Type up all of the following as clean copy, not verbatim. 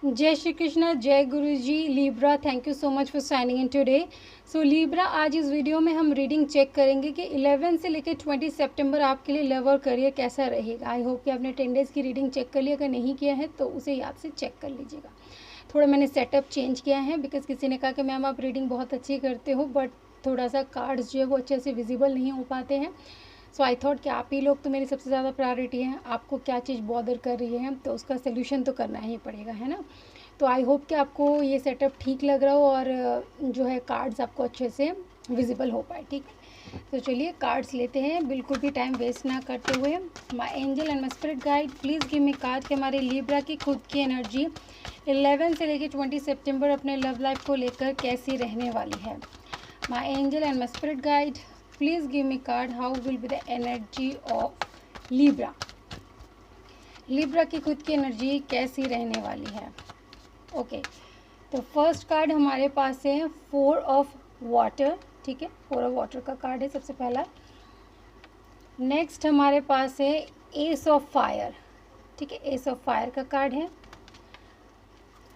जय श्री कृष्णा, जय गुरु जी। Libra, thank you so much for signing in today. So Libra, आज इस वीडियो में हम रीडिंग चेक करेंगे कि 11 से लेकर 20 सितंबर आपके लिए लव और करियर कैसा रहेगा। आई होप कि आपने 10 डेज़ की रीडिंग चेक कर लिया, अगर नहीं किया है तो उसे याद से चेक कर लीजिएगा। थोड़ा मैंने सेटअप चेंज किया है बिकॉज किसी ने कहा कि मैम आप रीडिंग बहुत अच्छी करते हो बट थोड़ा सा कार्ड्स जो है वो अच्छे से विजिबल नहीं हो पाते हैं। सो आई थॉट कि आप ही लोग तो मेरी सबसे ज़्यादा प्रायोरिटी हैं, आपको क्या चीज़ बॉदर कर रही है तो उसका सोल्यूशन तो करना ही पड़ेगा, है ना। तो आई होप कि आपको ये सेटअप ठीक लग रहा हो और जो है कार्ड्स आपको अच्छे से विजिबल हो पाए, ठीक है। तो चलिए कार्ड्स लेते हैं, बिल्कुल भी टाइम वेस्ट ना करते हुए। My angel and my spirit guide, please give me card कि हमारे लीब्रा की खुद की एनर्जी 11 से लेकर 20 सितंबर अपने लव लाइफ को लेकर कैसी रहने वाली है। My angel and my spirit guide, please give me card how will be the energy of Libra. Libra की खुद की एनर्जी कैसी रहने वाली है। ओके, तो फर्स्ट कार्ड हमारे पास है 4 ऑफ वाटर, ठीक है, 4 ऑफ वाटर का कार्ड है सबसे पहला। नेक्स्ट हमारे पास है एस ऑफ फायर, ठीक है, एस ऑफ फायर का कार्ड है।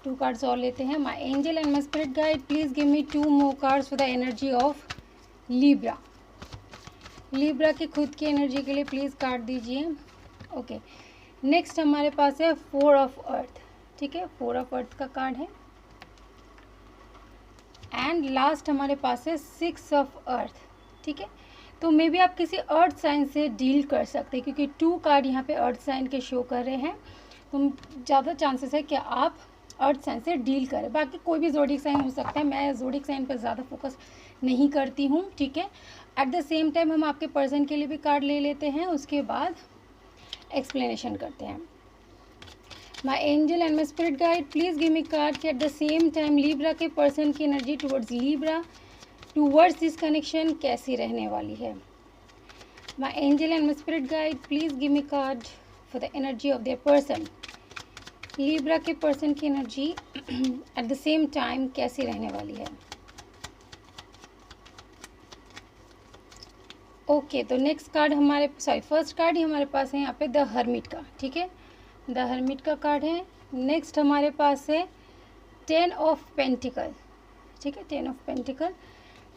2 कार्ड्स और लेते हैं। My angel and my spirit guide, please give me 2 more cards for the energy of Libra. Libra की खुद की एनर्जी के लिए प्लीज़ कार्ड दीजिए। ओके, नेक्स्ट हमारे पास है 4 ऑफ अर्थ, ठीक है, 4 ऑफ अर्थ का कार्ड है। एंड लास्ट हमारे पास है 6 ऑफ अर्थ, ठीक है। तो मे बी आप किसी अर्थ साइन से डील कर सकते हैं क्योंकि 2 कार्ड यहाँ पे अर्थ साइन के शो कर रहे हैं, तो ज़्यादा चांसेस है कि आप अर्थ साइन से डील करें। बाकी कोई भी ज़ोडिक साइन हो सकता है, मैं ज़ोडिक साइन पर ज़्यादा फोकस नहीं करती हूँ, ठीक है। एट द सेम टाइम हम आपके पर्सन के लिए भी कार्ड ले लेते हैं, उसके बाद एक्सप्लेनेशन करते हैं। My angel and my spirit guide, please give me card कि at the same time Libra के पर्सन की energy towards Libra, towards this connection कैसी रहने वाली है। My angel and my spirit guide, please give me card for the energy of their person. Libra के person की energy at the same time कैसी रहने वाली है। ओके, तो नेक्स्ट कार्ड फर्स्ट कार्ड ही हमारे पास है यहाँ पे द हर्मिट का, ठीक है, द हर्मिट का कार्ड है। नेक्स्ट हमारे पास है 10 ऑफ पेंटिकल, ठीक है, 10 ऑफ पेंटिकल।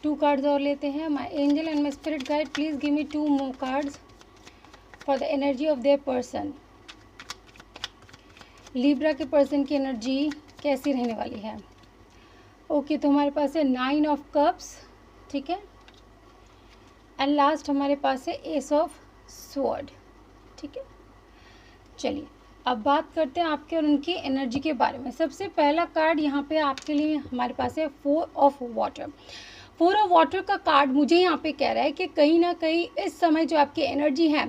2 कार्ड्स और लेते हैं। My angel and my spirit guide, please give me 2 more cards for the energy of their person. Libra के पर्सन की एनर्जी कैसी रहने वाली है। ओके, तो हमारे पास है 9 ऑफ कप्स, ठीक है, एंड लास्ट हमारे पास है एस ऑफ स्वॉर्ड, ठीक है। चलिए अब बात करते हैं आपके और उनकी एनर्जी के बारे में। सबसे पहला कार्ड यहाँ पे आपके लिए हमारे पास है 4 ऑफ वाटर। 4 ऑफ वाटर का कार्ड मुझे यहाँ पे कह रहा है कि कहीं ना कहीं इस समय जो आपकी एनर्जी है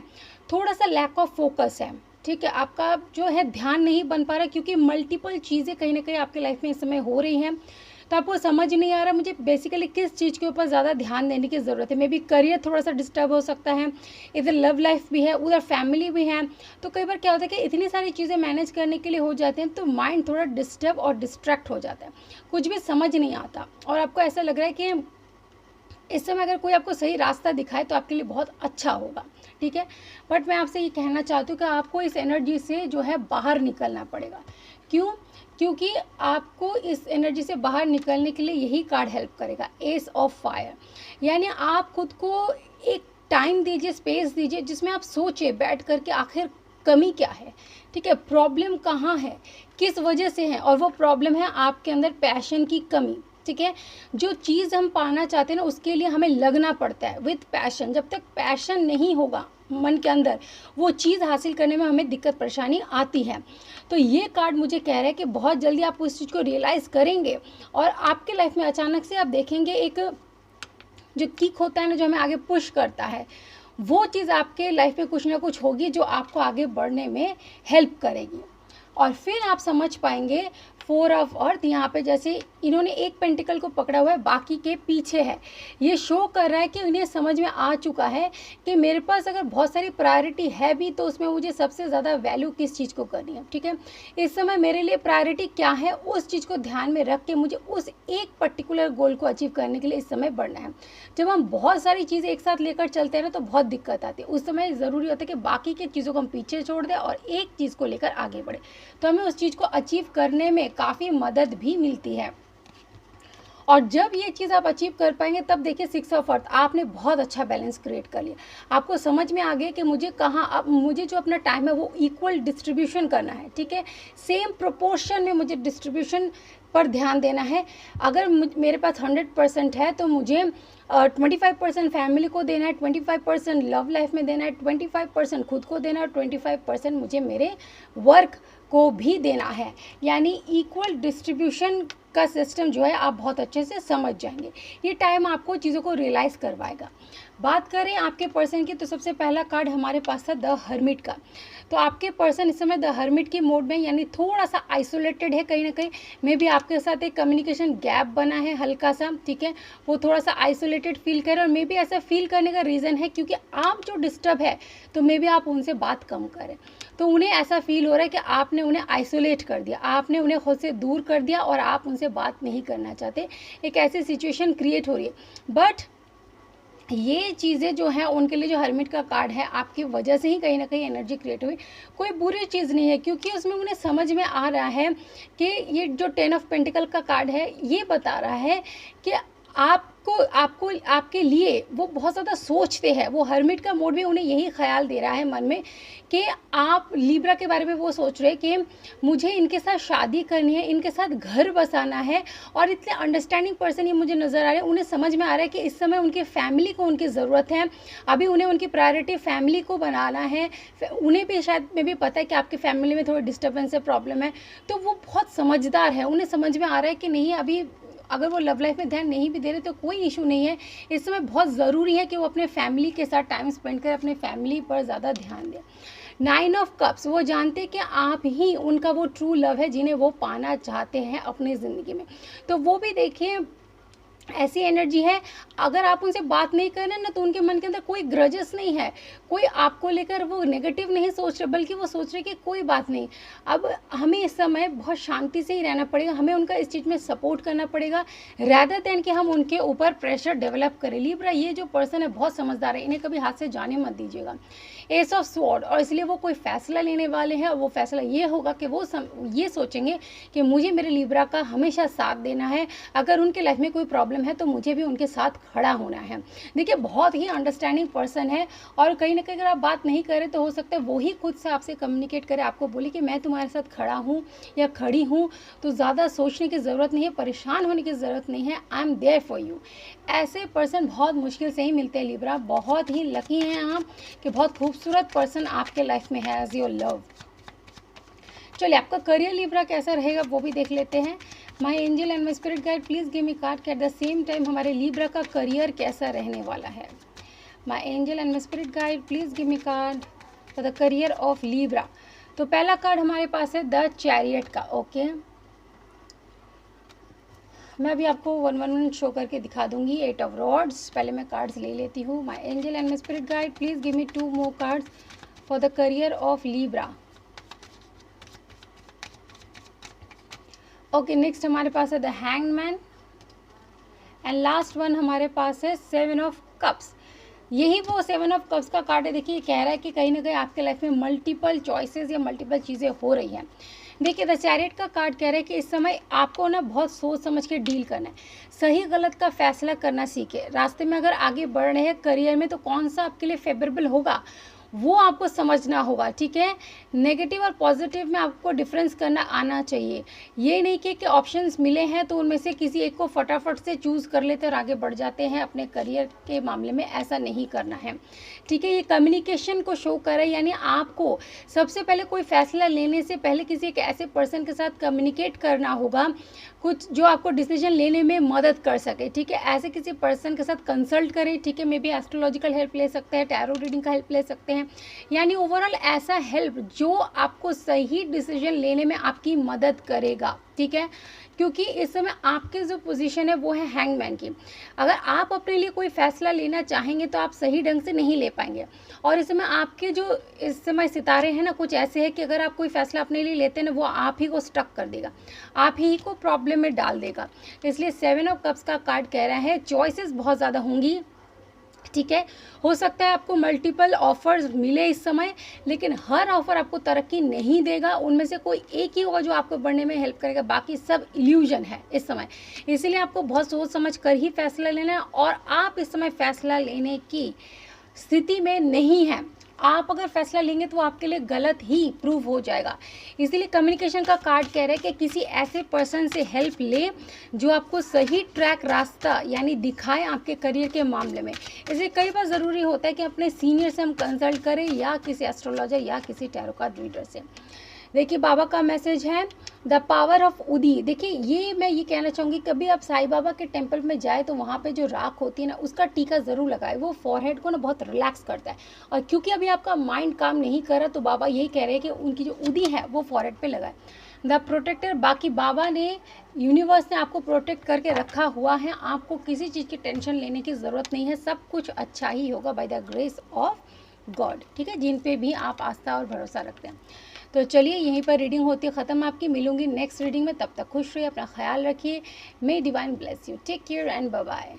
थोड़ा सा लैक ऑफ फोकस है, ठीक है, आपका जो है ध्यान नहीं बन पा रहा क्योंकि मल्टीपल चीज़ें कहीं ना कहीं आपके लाइफ में इस समय हो रही हैं, तो आपको समझ नहीं आ रहा मुझे बेसिकली किस चीज़ के ऊपर ज़्यादा ध्यान देने की ज़रूरत है। मे बी करियर थोड़ा सा डिस्टर्ब हो सकता है, इधर लव लाइफ भी है, उधर फैमिली भी है, तो कई बार क्या होता है कि इतनी सारी चीज़ें मैनेज करने के लिए हो जाते हैं तो माइंड थोड़ा डिस्टर्ब और डिस्ट्रैक्ट हो जाता है, कुछ भी समझ नहीं आता और आपको ऐसा लग रहा है कि इस समय अगर कोई आपको सही रास्ता दिखाए तो आपके लिए बहुत अच्छा होगा, ठीक है। बट मैं आपसे ये कहना चाहती हूँ कि आपको इस एनर्जी से जो है बाहर निकलना पड़ेगा। क्यों? क्योंकि आपको इस एनर्जी से बाहर निकलने के लिए यही कार्ड हेल्प करेगा, एस ऑफ फायर। यानी आप खुद को एक टाइम दीजिए, स्पेस दीजिए जिसमें आप सोचिए बैठ करके आखिर कमी क्या है, ठीक है, प्रॉब्लम कहाँ है, किस वजह से है, और वो प्रॉब्लम है आपके अंदर पैशन की कमी, ठीक है। जो चीज़ हम पाना चाहते हैं ना उसके लिए हमें लगना पड़ता है विथ पैशन। जब तक पैशन नहीं होगा मन के अंदर वो चीज़ हासिल करने में हमें दिक्कत परेशानी आती है। तो ये कार्ड मुझे कह रहा है कि बहुत जल्दी आप उस चीज़ को रियलाइज़ करेंगे और आपके लाइफ में अचानक से आप देखेंगे एक जो किक होता है ना जो हमें आगे पुश करता है, वो चीज़ आपके लाइफ में कुछ ना कुछ होगी जो आपको आगे बढ़ने में हेल्प करेगी। और फिर आप समझ पाएंगे फोर ऑफ अर्थ, यहाँ पे जैसे इन्होंने एक पेंटिकल को पकड़ा हुआ है, बाकी के पीछे है। ये शो कर रहा है कि उन्हें समझ में आ चुका है कि मेरे पास अगर बहुत सारी प्रायोरिटी है भी तो उसमें मुझे सबसे ज़्यादा वैल्यू किस चीज़ को करनी है, ठीक है। इस समय मेरे लिए प्रायोरिटी क्या है, उस चीज़ को ध्यान में रख के मुझे उस एक पर्टिकुलर गोल को अचीव करने के लिए इस समय बढ़ना है। जब हम बहुत सारी चीज़ें एक साथ लेकर चलते हैं ना तो बहुत दिक्कत आती है। उस समय ज़रूरी होता है कि बाकी की चीज़ों को हम पीछे छोड़ दें और एक चीज़ को लेकर आगे बढ़े, तो हमें उस चीज़ को अचीव करने में काफ़ी मदद भी मिलती है। और जब ये चीज़ आप अचीव कर पाएंगे तब देखिए 6 ऑफ अर्थ, आपने बहुत अच्छा बैलेंस क्रिएट कर लिया। आपको समझ में आ गया कि मुझे कहाँ, अब मुझे जो अपना टाइम है वो इक्वल डिस्ट्रीब्यूशन करना है, ठीक है। सेम प्रोपोर्शन में मुझे डिस्ट्रीब्यूशन पर ध्यान देना है। अगर मेरे पास 100% है तो मुझे 25% फैमिली को देना है, 25% लव लाइफ में देना है, 25% खुद को देना है, 25% मुझे मेरे वर्क को भी देना है। यानी इक्वल डिस्ट्रीब्यूशन का सिस्टम जो है आप बहुत अच्छे से समझ जाएंगे। ये टाइम आपको चीज़ों को रियलाइज़ करवाएगा। बात करें आपके पर्सन की तो सबसे पहला कार्ड हमारे पास था द हर्मिट का। तो आपके पर्सन इस समय द हर्मिट की मोड में, यानी थोड़ा सा आइसोलेटेड है कहीं ना कहीं। मे बी आपके साथ एक कम्युनिकेशन गैप बना है हल्का सा, ठीक है। वो थोड़ा सा आइसोलेटेड फील कर रहे हैं और मे बी ऐसा फील करने का रीज़न है क्योंकि आप जो डिस्टर्ब है तो मे बी आप उनसे बात कम करें। तो उन्हें ऐसा फील हो रहा है कि आपने उन्हें आइसोलेट कर दिया, आपने उन्हें खुद से दूर कर दिया और आप उनसे बात नहीं करना चाहते। एक ऐसी सिचुएशन क्रिएट हो रही है। बट ये चीज़ें जो हैं उनके लिए, जो हर्मिट का कार्ड है आपकी वजह से ही कहीं ना कहीं एनर्जी क्रिएट हुई। कोई बुरी चीज़ नहीं है क्योंकि उसमें उन्हें समझ में आ रहा है कि ये जो 10 ऑफ पेंटिकल का कार्ड है ये बता रहा है कि आपको आपके लिए वो बहुत ज़्यादा सोचते हैं। वो हर्मिट का मोड भी उन्हें यही ख्याल दे रहा है मन में कि आप लिब्रा के बारे में वो सोच रहे हैं कि मुझे इनके साथ शादी करनी है, इनके साथ घर बसाना है। और इतने अंडरस्टैंडिंग पर्सन ये मुझे नज़र आ रहे हैं। उन्हें समझ में आ रहा है कि इस समय उनकी फैमिली को उनकी ज़रूरत है। अभी उन्हें उनकी प्रायोरिटी फैमिली को बनाना है। उन्हें भी शायद में भी पता है कि आपकी फैमिली में थोड़ी डिस्टर्बेंस है, प्रॉब्लम है। तो वो बहुत समझदार है। उन्हें समझ में आ रहा है कि नहीं, अभी अगर वो लव लाइफ में ध्यान नहीं भी दे रहे तो कोई इशू नहीं है। इस समय बहुत ज़रूरी है कि वो अपने फैमिली के साथ टाइम स्पेंड करें, अपने फैमिली पर ज़्यादा ध्यान दें। 9 ऑफ कप्स, वो जानते हैं कि आप ही उनका वो ट्रू लव है जिन्हें वो पाना चाहते हैं अपनी ज़िंदगी में। तो वो भी देखिए ऐसी एनर्जी है, अगर आप उनसे बात नहीं कर रहे ना तो उनके मन के अंदर कोई ग्रजेस नहीं है, कोई आपको लेकर वो नेगेटिव नहीं सोच रहे, बल्कि वो सोच रहे कि कोई बात नहीं। अब हमें इस समय बहुत शांति से ही रहना पड़ेगा, हमें उनका इस चीज़ में सपोर्ट करना पड़ेगा रैदर देन कि हम उनके ऊपर प्रेशर डेवलप करें। लिब्रा, ये जो पर्सन है बहुत समझदार है, इन्हें कभी हाथ से जाने मत दीजिएगा। एस ऑफ स्वॉर्ड, और इसलिए वो कोई फैसला लेने वाले हैं और वो फैसला ये होगा कि वो ये सोचेंगे कि मुझे मेरे लिब्रा का हमेशा साथ देना है। अगर उनके लाइफ में कोई प्रॉब्लम है तो मुझे भी उनके साथ खड़ा होना है। देखिए बहुत ही अंडरस्टैंडिंग पर्सन है और कहीं ना कहीं अगर आप बात नहीं करें तो हो सकता है वो ही खुद से आपसे कम्युनिकेट करे, आपको बोले कि मैं तुम्हारे साथ खड़ा हूँ या खड़ी हूँ। तो ज़्यादा सोचने की ज़रूरत नहीं है, परेशान होने की ज़रूरत नहीं है। I am there for you. ऐसे पर्सन बहुत मुश्किल से ही मिलते हैं लिब्रा, बहुत ही लकी हैं आप कि बहुत खूबसूरत पर्सन आपके लाइफ में है एज योर लव। चलिए आपका करियर लिब्रा कैसा रहेगा वो भी देख लेते हैं। My angel and my spirit guide please give me card कि एट द सेम टाइम हमारे लिब्रा का करियर कैसा रहने वाला है। My angel and my spirit guide please give me card for the career of Libra. तो पहला card हमारे पास है द चैरियट का। ओके, मैं अभी आपको 1 शो करके दिखा दूंगी। 8 ऑफ रॉड्स, पहले मैं कार्ड्स ले लेती हूँ। My angel and my spirit guide please give me 2 more cards for the career of Libra. Okay, next हमारे पास है the hanged man and last one हमारे पास है 7 ऑफ कप्स। यही वो 7 ऑफ कप्स का कार्ड है। देखिए कह रहा है कि कहीं ना कहीं आपके लाइफ में मल्टीपल चॉइसेस या मल्टीपल चीज़ें हो रही हैं। देखिए द चैरियट का कार्ड कह रहा है कि इस समय आपको ना बहुत सोच समझ के डील करना है, सही गलत का फैसला करना सीखे। रास्ते में अगर आगे बढ़ रहे हैं करियर में तो कौन सा आपके लिए फेवरेबल होगा वो आपको समझना होगा, ठीक है। नेगेटिव और पॉजिटिव में आपको डिफरेंस करना आना चाहिए। ये नहीं कि ऑप्शंस मिले हैं तो उनमें से किसी एक को फटाफट से चूज़ कर लेते और आगे बढ़ जाते हैं अपने करियर के मामले में, ऐसा नहीं करना है, ठीक है। ये कम्युनिकेशन को शो कर रहा है, यानी आपको सबसे पहले कोई फैसला लेने से पहले किसी एक ऐसे पर्सन के साथ कम्युनिकेट करना होगा कुछ जो आपको डिसीजन लेने में मदद कर सके, ठीक है। ऐसे किसी पर्सन के साथ कंसल्ट करें, ठीक है। मे बी एस्ट्रोलॉजिकल हेल्प ले सकते हैं, टैरो रीडिंग का हेल्प ले सकते हैं, हैं, यानी ओवरऑल ऐसा हेल्प जो आपको सही डिसीजन लेने में आपकी मदद करेगा, ठीक है। क्योंकि इस समय आपकी जो पोजीशन है वो है हैंगमैन की। अगर आप अपने लिए कोई फैसला लेना चाहेंगे तो आप सही ढंग से नहीं ले पाएंगे, और इस समय आपके जो इस समय सितारे हैं ना कुछ ऐसे हैं कि अगर आप कोई फैसला अपने लिए लेते हैं ना, वो आप ही को स्टक कर देगा, आप ही को प्रॉब्लम में डाल देगा। इसलिए 7 ऑफ कप्स का कार्ड कह रहा है चॉइसेस बहुत ज़्यादा होंगी, ठीक है। हो सकता है आपको मल्टीपल ऑफर्स मिले इस समय, लेकिन हर ऑफर आपको तरक्की नहीं देगा, उनमें से कोई एक ही होगा जो आपको बढ़ने में हेल्प करेगा, बाकी सब इल्यूजन है इस समय। इसीलिए आपको बहुत सोच समझ कर ही फैसला लेना है, और आप इस समय फैसला लेने की स्थिति में नहीं है। आप अगर फैसला लेंगे तो वो आपके लिए गलत ही प्रूव हो जाएगा। इसीलिए कम्युनिकेशन का कार्ड कह रहा है कि किसी ऐसे पर्सन से हेल्प ले जो आपको सही ट्रैक रास्ता यानी दिखाए आपके करियर के मामले में। इसलिए कई बार ज़रूरी होता है कि अपने सीनियर से हम कंसल्ट करें, या किसी एस्ट्रोलॉजर या किसी टैरो कार्ड रीडर से। देखिए बाबा का मैसेज है द पावर ऑफ उदी। देखिए ये मैं ये कहना चाहूँगी, कभी आप साईं बाबा के टेम्पल में जाए तो वहाँ पे जो राख होती है ना, उसका टीका ज़रूर लगाए, वो फॉरहेड को ना बहुत रिलैक्स करता है। और क्योंकि अभी आपका माइंड काम नहीं कर रहा, तो बाबा यही कह रहे हैं कि उनकी जो उदी है वो फॉरहेड पे लगाए। द प्रोटेक्टर, बाकी बाबा ने, यूनिवर्स ने आपको प्रोटेक्ट करके रखा हुआ है, आपको किसी चीज़ की टेंशन लेने की ज़रूरत नहीं है, सब कुछ अच्छा ही होगा by the grace of God, ठीक है, जिन पे भी आप आस्था और भरोसा रखते हैं। तो चलिए यहीं पर रीडिंग होती है ख़त्म आपकी। मिलूंगी नेक्स्ट रीडिंग में, तब तक खुश रहिए, अपना ख्याल रखिए। May divine bless you, take care and bye bye.